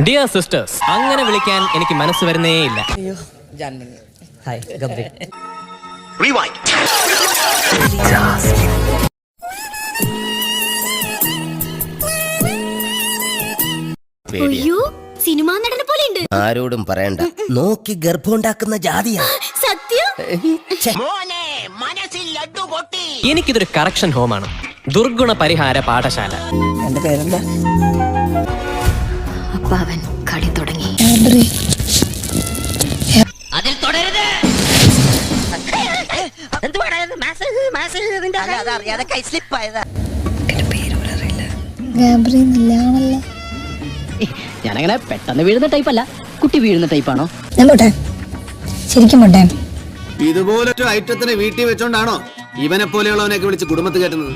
Dear sisters, അങ്ങനെ വിളിക്കാൻ എനിക്ക് മനസ്സ് വരുന്നേയില്ല. ഹായ് ഗബ്രി. അയ്യോ, സിനിമാ നടനെ പോലെ ഉണ്ട്. ആരോടും പറയണ്ട, നോക്കി ഗർഭമുണ്ടാക്കുന്ന ജാതിയാ. സത്യം. എനിക്കിതൊരു കറക്ഷൻ ഹോമാണ്, ദുർഗുണ പരിഹാര പാഠശാല. എന്റെ പേരെന്താ? അപ്പൊ അവൻ കളി തുടങ്ങി. അതിൽ തുടരുത്. ഞാനങ്ങനെ പെട്ടെന്ന് വീഴുന്ന ടൈപ്പല്ല, കുട്ടി വീഴുന്ന ടൈപ്പാണോ? ശരിക്കും ഇതുപോലൊരു ഐറ്റത്തിനെ വീട്ടിൽ വെച്ചോണ്ടാണോ ഇവനെ പോലെയുള്ളവനെയൊക്കെ വിളിച്ച് കുടുംബത്തിൽ കയറ്റുന്നത്?